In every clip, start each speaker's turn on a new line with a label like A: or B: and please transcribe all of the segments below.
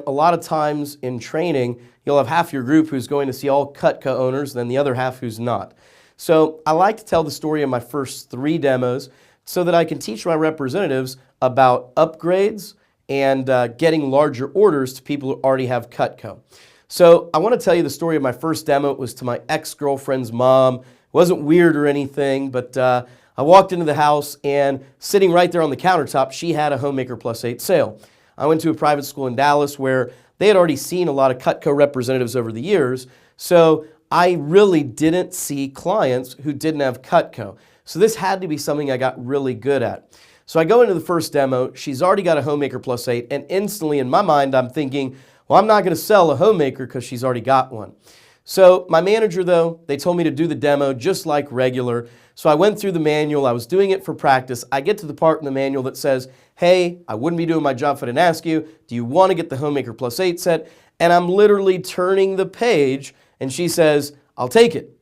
A: a lot of times in training, you'll have half your group who's going to see all Cutco owners, and then the other half who's not. So I like to tell the story of my first 3 demos so that I can teach my representatives about upgrades and getting larger orders to people who already have Cutco. So I want to tell you the story of my first demo. It was to my ex-girlfriend's mom. It wasn't weird or anything, but I walked into the house, and sitting right there on the countertop, she had a Homemaker Plus 8 sale. I went to a private school in Dallas where they had already seen a lot of Cutco representatives over the years, so I really didn't see clients who didn't have Cutco. So this had to be something I got really good at. So I go into the first demo, she's already got a Homemaker Plus 8, and instantly in my mind I'm thinking, well, I'm not going to sell a Homemaker because she's already got one. So my manager, though, they told me to do the demo just like regular. So I went through the manual. I was doing it for practice. I get to the part in the manual that says, hey, I wouldn't be doing my job if I didn't ask you, do you want to get the Homemaker Plus 8 set? And I'm literally turning the page, and she says, I'll take it.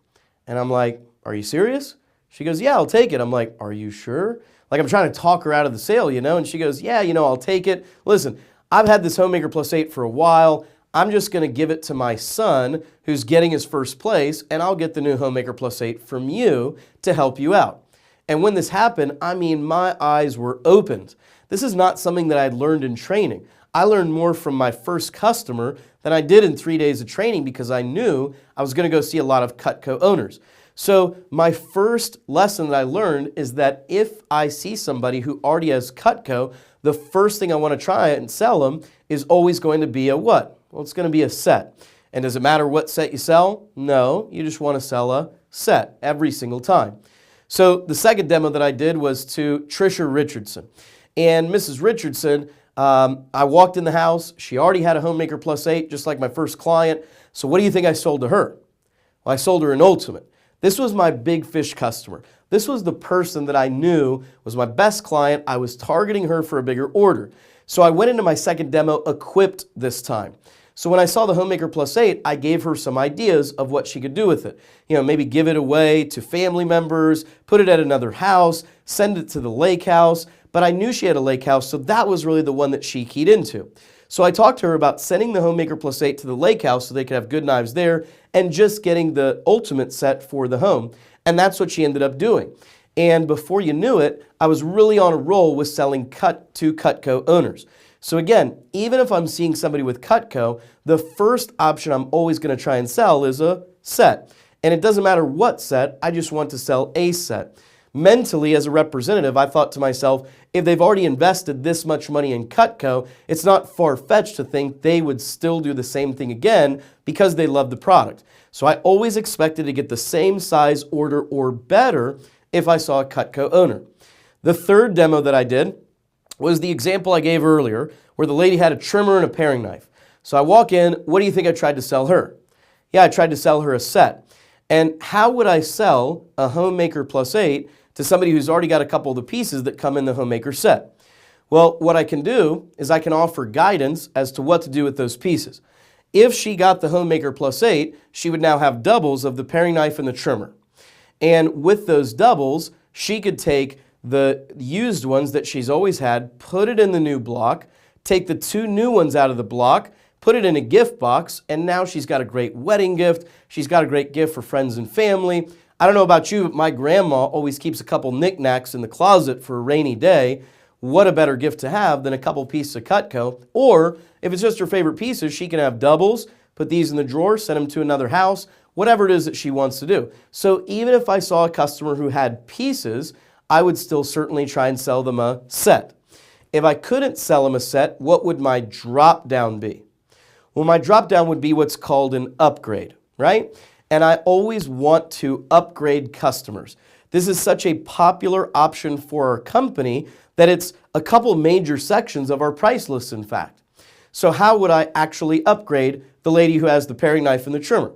A: And I'm like, are you serious? She goes, yeah, I'll take it. I'm like, are you sure? Like, I'm trying to talk her out of the sale, you know? And she goes, yeah, I'll take it. Listen, I've had this Homemaker Plus 8 for a while. I'm just going to give it to my son who's getting his first place, and I'll get the new Homemaker Plus 8 from you to help you out. And when this happened, I mean, my eyes were opened. This is not something that I'd learned in training. I learned more from my first customer than I did in 3 days of training because I knew I was going to go see a lot of Cutco owners. So my first lesson that I learned is that if I see somebody who already has Cutco, the first thing I want to try and sell them is always going to be a what? Well, it's going to be a set. And does it matter what set you sell? No, you just want to sell a set every single time. So the second demo that I did was to Trisha Richardson. And Mrs. Richardson, I walked in the house. She already had a Homemaker Plus 8, just like my first client. So what do you think I sold to her? Well, I sold her an Ultimate. This was my big fish customer. This was the person that I knew was my best client. I was targeting her for a bigger order. So I went into my second demo equipped this time. So when I saw the Homemaker Plus 8, I gave her some ideas of what she could do with it. Maybe give it away to family members, put it at another house, send it to the lake house. But I knew she had a lake house, so that was really the one that she keyed into. So I talked to her about sending the Homemaker Plus 8 to the lake house so they could have good knives there and just getting the Ultimate set for the home. And that's what she ended up doing. And before you knew it, I was really on a roll with selling to Cutco owners. So again, even if I'm seeing somebody with Cutco, the first option I'm always going to try and sell is a set. And it doesn't matter what set, I just want to sell a set. Mentally, as a representative, I thought to myself, if they've already invested this much money in Cutco, it's not far-fetched to think they would still do the same thing again because they love the product. So I always expected to get the same size order or better if I saw a Cutco owner. The third demo that I did was the example I gave earlier where the lady had a trimmer and a paring knife. So I walk in, what do you think I tried to sell her? Yeah, I tried to sell her a set. And how would I sell a Homemaker Plus 8 to somebody who's already got a couple of the pieces that come in the Homemaker set? Well, what I can do is I can offer guidance as to what to do with those pieces. If she got the Homemaker Plus 8, she would now have doubles of the paring knife and the trimmer. And with those doubles, she could take the used ones that she's always had, put it in the new block, take the 2 new ones out of the block, put it in a gift box, and now she's got a great wedding gift. She's got a great gift for friends and family. I don't know about you, but my grandma always keeps a couple knickknacks in the closet for a rainy day. What a better gift to have than a couple pieces of Cutco. Or if it's just her favorite pieces, she can have doubles, put these in the drawer, send them to another house, whatever it is that she wants to do. So even if I saw a customer who had pieces, I would still certainly try and sell them a set. If I couldn't sell them a set, what would my drop down be? Well, my drop down would be what's called an upgrade, right? And I always want to upgrade customers. This is such a popular option for our company that it's a couple major sections of our price list, in fact. So how would I actually upgrade the lady who has the paring knife and the trimmer?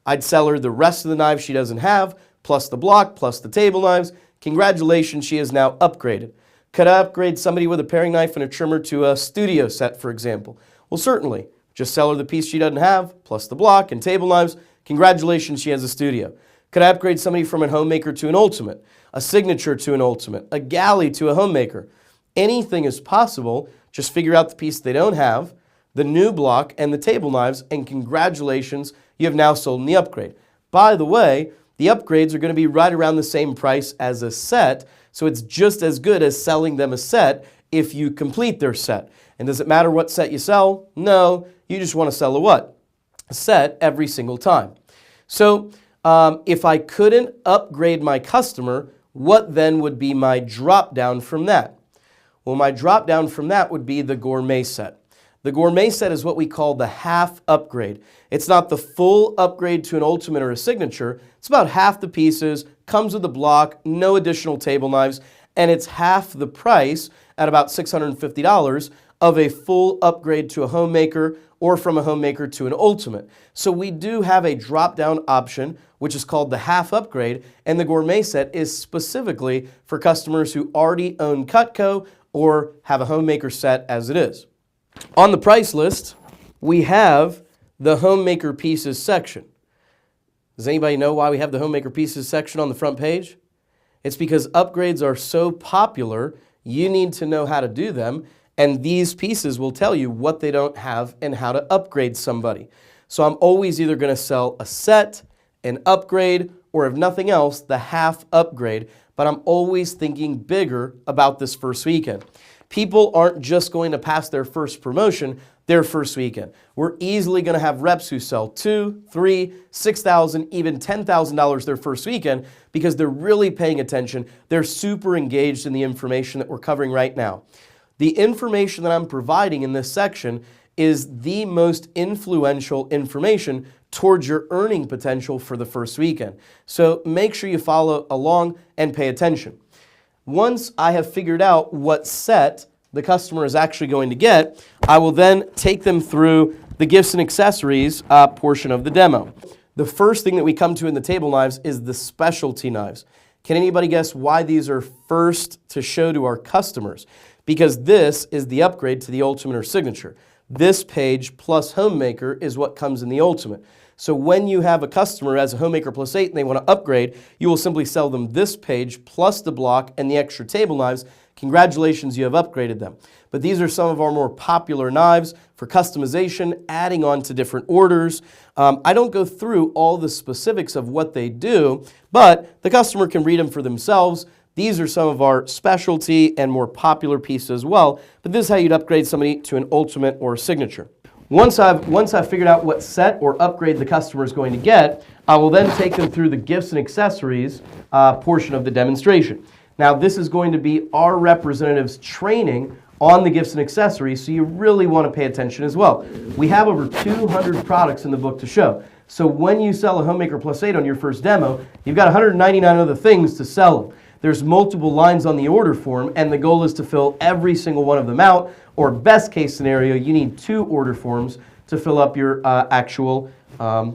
A: I'd sell her the rest of the knives she doesn't have, plus the block, plus the table knives. Congratulations, she is now upgraded. Could I upgrade somebody with a paring knife and a trimmer to a studio set, for example? Well, certainly. Just sell her the piece she doesn't have, plus the block and table knives. Congratulations, she has a studio. Could I upgrade somebody from a Homemaker to an Ultimate, a Signature to an Ultimate, a Galley to a Homemaker? Anything is possible. Just figure out the piece they don't have, the new block and the table knives, and congratulations, you have now sold the upgrade. By the way, the upgrades are going to be right around the same price as a set, so it's just as good as selling them a set if you complete their set. And does it matter what set you sell? No, you just want to sell a what? A set every single time. So if I couldn't upgrade my customer, what then would be my drop down from that? Well, my drop down from that would be the gourmet set. The gourmet set is what we call the half upgrade. It's not the full upgrade to an ultimate or a signature. It's about half the pieces, comes with a block, no additional table knives, and it's half the price at about $650 of a full upgrade to a homemaker or from a homemaker to an ultimate. So we do have a drop-down option, which is called the half upgrade, and the gourmet set is specifically for customers who already own Cutco or have a homemaker set as it is. On the price list, we have the homemaker pieces section. Does anybody know why we have the homemaker pieces section on the front page? It's because upgrades are so popular, you need to know how to do them, and these pieces will tell you what they don't have and how to upgrade somebody. So I'm always either going to sell a set, an upgrade, or if nothing else, the half upgrade, but I'm always thinking bigger about this first weekend. People aren't just going to pass their first promotion their first weekend. We're easily going to have reps who sell $2,000, $3,000, $6,000, even $10,000 their first weekend because they're really paying attention. They're super engaged in the information that we're covering right now. The information that I'm providing in this section is the most influential information towards your earning potential for the first weekend. So make sure you follow along and pay attention. Once I have figured out what set the customer is actually going to get, I will then take them through the gifts and accessories portion of the demo. The first thing that we come to in the table knives is the specialty knives. Can anybody guess why these are first to show to our customers? Because this is the upgrade to the ultimate or signature. This page plus homemaker is what comes in the ultimate. So when you have a customer as a homemaker plus 8 and they want to upgrade, you will simply sell them this page plus the block and the extra table knives. Congratulations, you have upgraded them. But these are some of our more popular knives for customization, adding on to different orders. I don't go through all the specifics of what they do, but the customer can read them for themselves. These are some of our specialty and more popular pieces as well, but this is how you'd upgrade somebody to an ultimate or a signature. Once I've figured out what set or upgrade the customer is going to get, I will then take them through the gifts and accessories portion of the demonstration. Now, this is going to be our representatives' training on the gifts and accessories, so you really want to pay attention as well. We have over 200 products in the book to show. So when you sell a Homemaker Plus 8 on your first demo, you've got 199 other things to sell them. There's multiple lines on the order form, and the goal is to fill every single one of them out, or best case scenario, you need 2 order forms to fill up your actual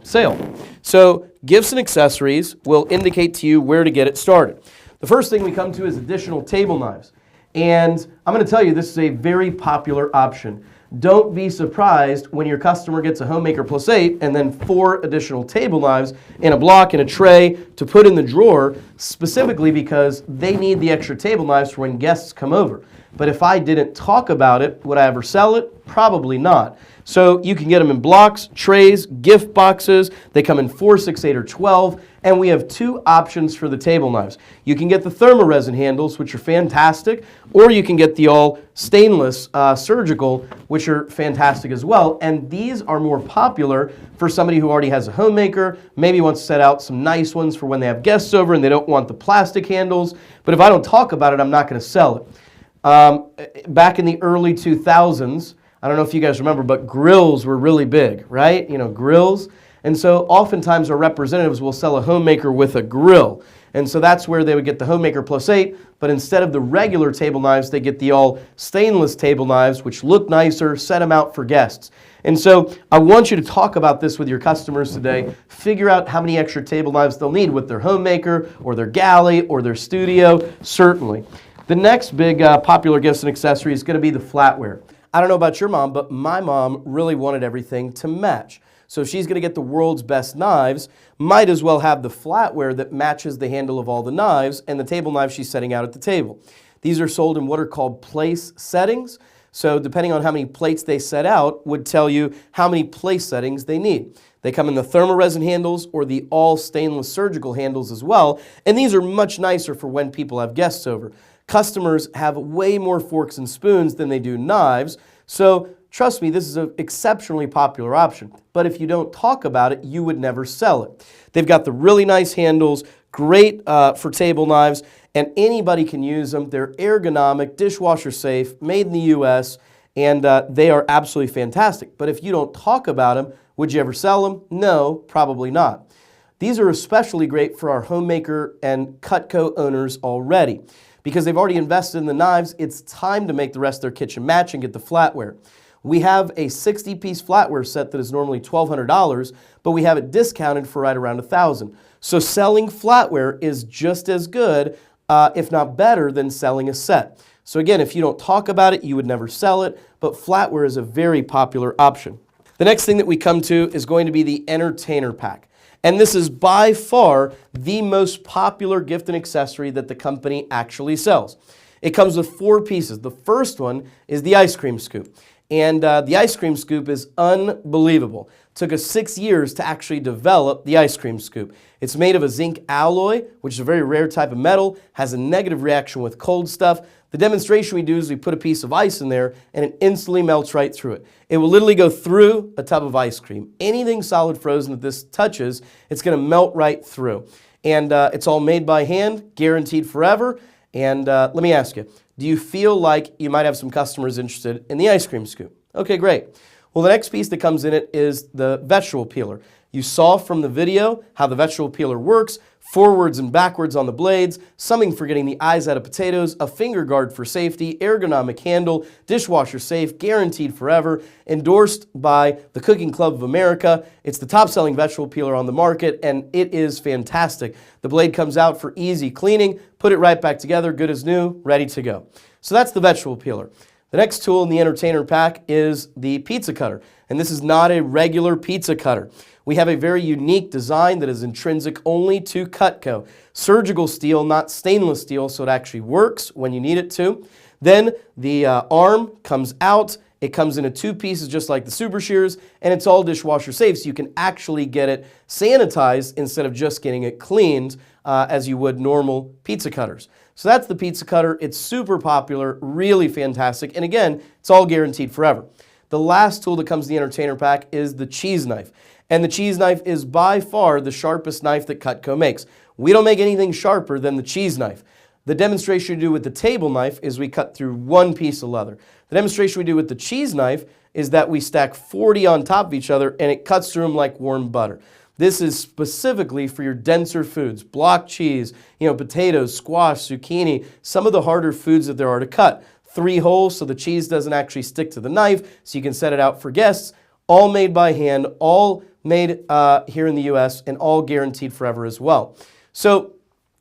A: sale. So gifts and accessories will indicate to you where to get it started. The first thing we come to is additional table knives. And I'm going to tell you this is a very popular option. Don't be surprised when your customer gets a Homemaker Plus 8 and then 4 additional table knives in a block and a tray to put in the drawer, specifically because they need the extra table knives for when guests come over. But if I didn't talk about it, would I ever sell it? Probably not. So you can get them in blocks, trays, gift boxes. They come in 4, 6, 8, or 12. And we have 2 options for the table knives. You can get the thermoresin handles, which are fantastic, or you can get the all stainless surgical, which are fantastic as well. And these are more popular for somebody who already has a homemaker, maybe wants to set out some nice ones for when they have guests over and they don't want the plastic handles. But if I don't talk about it, I'm not going to sell it. Back in the early 2000s, I don't know if you guys remember, but grills were really big, right? You know, grills. And so oftentimes our representatives will sell a homemaker with a grill. And so that's where they would get the Homemaker Plus 8, but instead of the regular table knives, they get the all stainless table knives, which look nicer, set them out for guests. And so I want you to talk about this with your customers today. Figure out how many extra table knives they'll need with their homemaker or their galley or their studio, certainly. The next big popular gifts and accessory is going to be the flatware. I don't know about your mom, but my mom really wanted everything to match. So if she's going to get the world's best knives, might as well have the flatware that matches the handle of all the knives and the table knives she's setting out at the table. These are sold in what are called place settings. So depending on how many plates they set out would tell you how many place settings they need. They come in the thermoresin handles or the all stainless surgical handles as well, and these are much nicer for when people have guests over. Customers have way more forks and spoons than they do knives, so trust me, this is an exceptionally popular option. But if you don't talk about it, you would never sell it. They've got the really nice handles, great for table knives, and anybody can use them. They're ergonomic, dishwasher safe, made in the US, and they are absolutely fantastic. But if you don't talk about them, would you ever sell them? No, probably not. These are especially great for our homemaker and Cutco owners already. Because they've already invested in the knives, it's time to make the rest of their kitchen match and get the flatware. We have a 60-piece flatware set that is normally $1,200, but we have it discounted for right around $1,000. So selling flatware is just as good, if not better, than selling a set. So again, if you don't talk about it, you would never sell it, but flatware is a very popular option. The next thing that we come to is going to be the entertainer pack. And this is by far the most popular gift and accessory that the company actually sells. It comes with 4 pieces. The first one is the ice cream scoop. And the ice cream scoop is unbelievable. It took us 6 years to actually develop the ice cream scoop. It's made of a zinc alloy, which is a very rare type of metal, has a negative reaction with cold stuff. The demonstration we do is we put a piece of ice in there and it instantly melts right through it. It will literally go through a tub of ice cream. Anything solid frozen that this touches, it's going to melt right through. And it's all made by hand, guaranteed forever. And let me ask you, do you feel like you might have some customers interested in the ice cream scoop? Okay, great. Well, the next piece that comes in it is the vegetable peeler. You saw from the video how the vegetable peeler works, forwards and backwards on the blades, something for getting the eyes out of potatoes, a finger guard for safety, ergonomic handle, dishwasher safe, guaranteed forever, endorsed by the Cooking Club of America. It's the top-selling vegetable peeler on the market, and it is fantastic. The blade comes out for easy cleaning, put it right back together, good as new, ready to go. So that's the vegetable peeler. The next tool in the entertainer pack is the pizza cutter, and this is not a regular pizza cutter. We have a very unique design that is intrinsic only to Cutco. Surgical steel, not stainless steel, so it actually works when you need it to. Then the arm comes out. It comes in 2 pieces just like the Super Shears, and it's all dishwasher safe, so you can actually get it sanitized instead of just getting it cleaned as you would normal pizza cutters. So that's the pizza cutter. It's super popular, really fantastic, and again, it's all guaranteed forever. The last tool that comes in the entertainer pack is the cheese knife. And the cheese knife is by far the sharpest knife that Cutco makes. We don't make anything sharper than the cheese knife. The demonstration we do with the table knife is we cut through 1 piece of leather. The demonstration we do with the cheese knife is that we stack 40 on top of each other and it cuts through them like warm butter. This is specifically for your denser foods, block cheese, potatoes, squash, zucchini, some of the harder foods that there are to cut. 3 holes so the cheese doesn't actually stick to the knife so you can set it out for guests. All made by hand, all made here in the US, and all guaranteed forever as well. So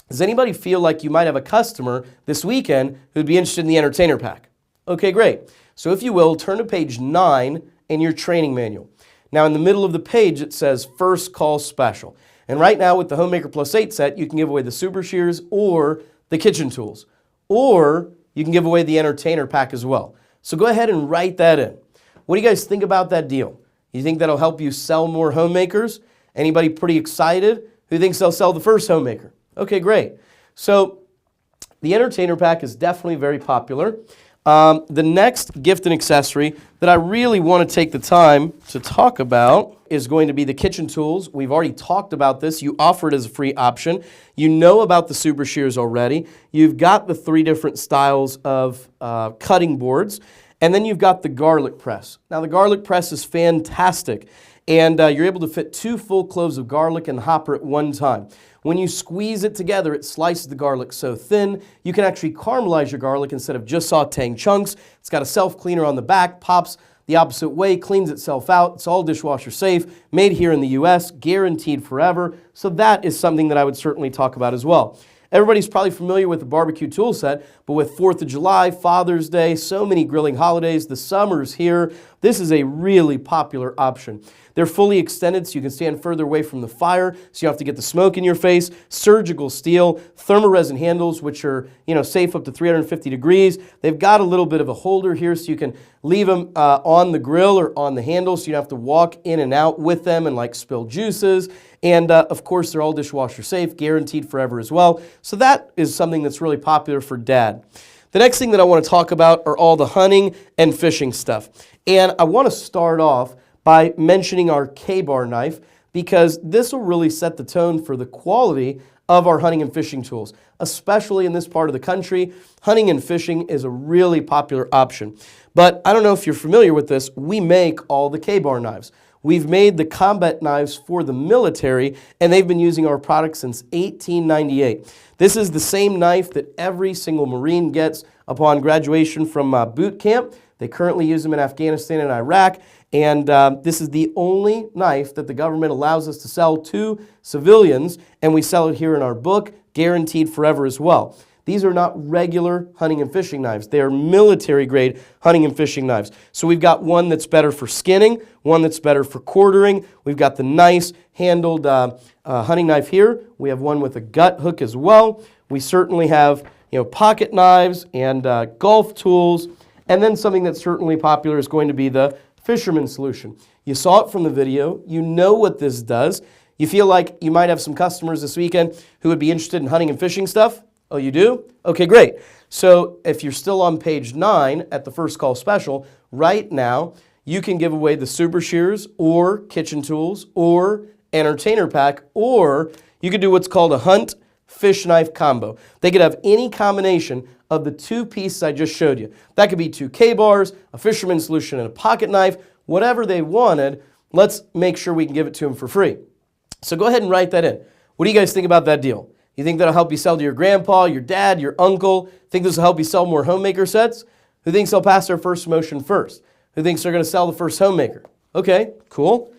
A: does anybody feel like you might have a customer this weekend who'd be interested in the entertainer pack? Okay, great. So if you will, turn to page 9 in your training manual. Now in the middle of the page it says First Call Special. And right now with the Homemaker Plus 8 set, you can give away the Super Shears or the kitchen tools. Or you can give away the entertainer pack as well. So go ahead and write that in. What do you guys think about that deal? You think that'll help you sell more homemakers? Anybody pretty excited? Who thinks they'll sell the first homemaker? Okay, great. So the entertainer pack is definitely very popular. The next gift and accessory that I really want to take the time to talk about is going to be the kitchen tools. We've already talked about this. You offer it as a free option. You know about the Super Shears already. You've got the 3 different styles of cutting boards. And then you've got the garlic press. Now the garlic press is fantastic. And you're able to fit 2 full cloves of garlic in the hopper at one time. When you squeeze it together, it slices the garlic so thin, you can actually caramelize your garlic instead of just sauteing chunks. It's got a self-cleaner on the back, pops the opposite way, cleans itself out. It's all dishwasher safe, made here in the US, guaranteed forever. So that is something that I would certainly talk about as well. Everybody's probably familiar with the barbecue tool set, but with 4th of July, Father's Day, so many grilling holidays, the summer's here, this is a really popular option. They're fully extended so you can stand further away from the fire, so you don't have to get the smoke in your face. Surgical steel, thermoresin handles, which are safe up to 350 degrees. They've got a little bit of a holder here so you can leave them on the grill or on the handle so you don't have to walk in and out with them and like spill juices. And of course, they're all dishwasher safe, guaranteed forever as well. So that is something that's really popular for Dad. The next thing that I want to talk about are all the hunting and fishing stuff. And I want to start off by mentioning our K-bar knife because this will really set the tone for the quality of our hunting and fishing tools. Especially in this part of the country, hunting and fishing is a really popular option. But I don't know if you're familiar with this, we make all the K-bar knives. We've made the combat knives for the military, and they've been using our product since 1898. This is the same knife that every single Marine gets upon graduation from boot camp. They currently use them in Afghanistan and Iraq, and this is the only knife that the government allows us to sell to civilians, and we sell it here in our book, guaranteed forever as well. These are not regular hunting and fishing knives. They are military-grade hunting and fishing knives. So we've got one that's better for skinning, one that's better for quartering. We've got the nice handled hunting knife here. We have one with a gut hook as well. We certainly have pocket knives and golf tools. And then something that's certainly popular is going to be the fisherman solution. You saw it from the video. You know what this does. You feel like you might have some customers this weekend who would be interested in hunting and fishing stuff. Oh, you do? Okay, great. So if you're still on page 9 at the first call special, right now you can give away the super shears or kitchen tools or entertainer pack, or you could do what's called a hunt fish knife combo. They could have any combination of the 2 pieces I just showed you. That could be 2 K-bars, a fisherman solution, and a pocket knife, whatever they wanted. Let's make sure we can give it to them for free. So go ahead and write that in. What do you guys think about that deal? You think that'll help you sell to your grandpa, your dad, your uncle? Think this will help you sell more homemaker sets? Who thinks they'll pass their first motion first? Who thinks they're going to sell the first homemaker? Okay, cool.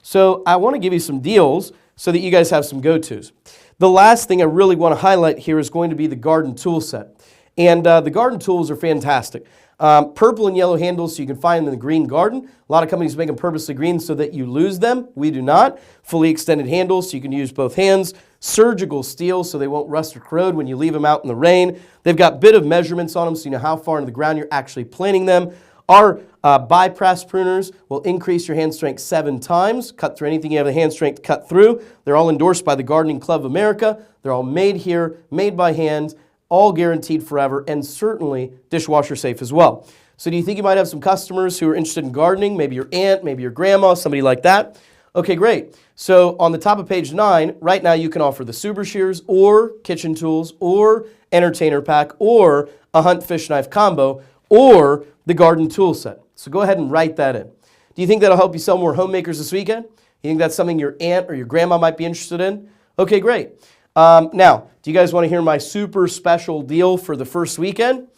A: So I want to give you some deals so that you guys have some go-tos. The last thing I really want to highlight here is going to be the garden tool set. And the garden tools are fantastic. Purple and yellow handles so you can find them in the green garden. A lot of companies make them purposely green so that you lose them. We do not. Fully extended handles so you can use both hands. Surgical steel so they won't rust or corrode when you leave them out in the rain. They've got bit of measurements on them so you know how far into the ground you're actually planting them. Our bypass pruners will increase your hand strength 7 times. Cut through anything you have the hand strength to cut through. They're all endorsed by the Gardening Club of America. They're all made here, made by hand, all guaranteed forever, and certainly dishwasher safe as well. So do you think you might have some customers who are interested in gardening? Maybe your aunt, maybe your grandma, somebody like that? Okay, great. So on the top of page 9, right now you can offer the super shears or kitchen tools or entertainer pack or a hunt fish knife combo or the garden tool set. So go ahead and write that in. Do you think that'll help you sell more homemakers this weekend? You think that's something your aunt or your grandma might be interested in? Okay, great. Now, do you guys want to hear my super special deal for the first weekend?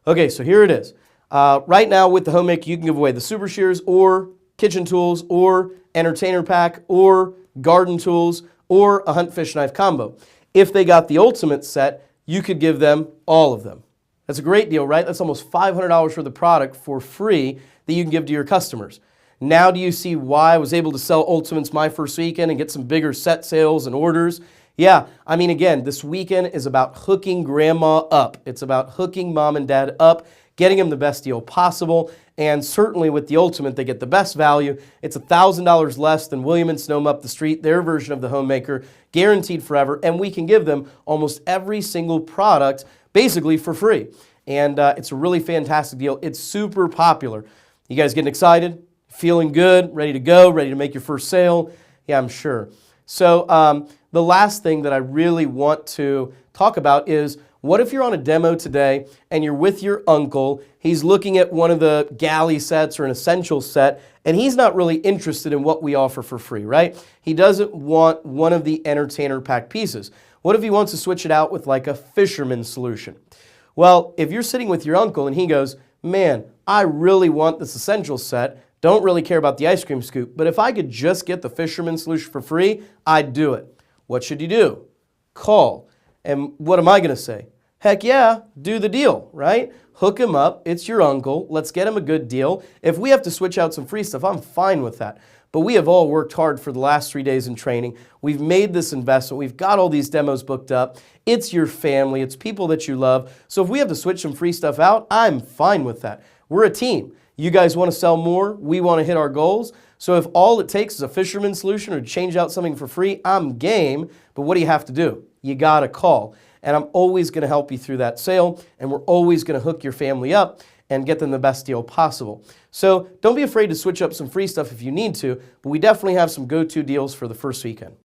A: Okay, so here it is. Right now with the homemaker, you can give away the super shears or kitchen tools or entertainer pack or garden tools or a hunt fish knife combo. If they got the ultimate set, you could give them all of them. That's a great deal, right? That's almost $500 for the product for free that you can give to your customers. Now do you see why I was able to sell Ultimates my first weekend and get some bigger set sales and orders? Yeah, I mean, again, this weekend is about hooking grandma up. It's about hooking mom and dad up, getting them the best deal possible, and certainly with the Ultimate, they get the best value. It's $1,000 less than William & Sonoma up the street, their version of the homemaker, guaranteed forever, and we can give them almost every single product basically for free. And it's a really fantastic deal. It's super popular. You guys getting excited? Feeling good? Ready to go? Ready to make your first sale? Yeah, I'm sure. So the last thing that I really want to talk about is, what if you're on a demo today and you're with your uncle, he's looking at one of the galley sets or an essential set, and he's not really interested in what we offer for free, right? He doesn't want one of the entertainer pack pieces. What if he wants to switch it out with like a fisherman solution? Well, if you're sitting with your uncle and he goes, man, I really want this essential set, don't really care about the ice cream scoop, but if I could just get the fisherman solution for free, I'd do it. What should you do? Call And what am I going to say? Heck yeah, do the deal, right? Hook him up. It's your uncle. Let's get him a good deal. If we have to switch out some free stuff, I'm fine with that. But we have all worked hard for the last 3 days in training. We've made this investment. We've got all these demos booked up. It's your family. It's people that you love. So if we have to switch some free stuff out, I'm fine with that. We're a team. You guys want to sell more. We want to hit our goals. So if all it takes is a fisherman solution or to change out something for free, I'm game. But what do you have to do? You got to call. And I'm always going to help you through that sale. And we're always going to hook your family up and get them the best deal possible. So don't be afraid to switch up some free stuff if you need to, but we definitely have some go-to deals for the first weekend.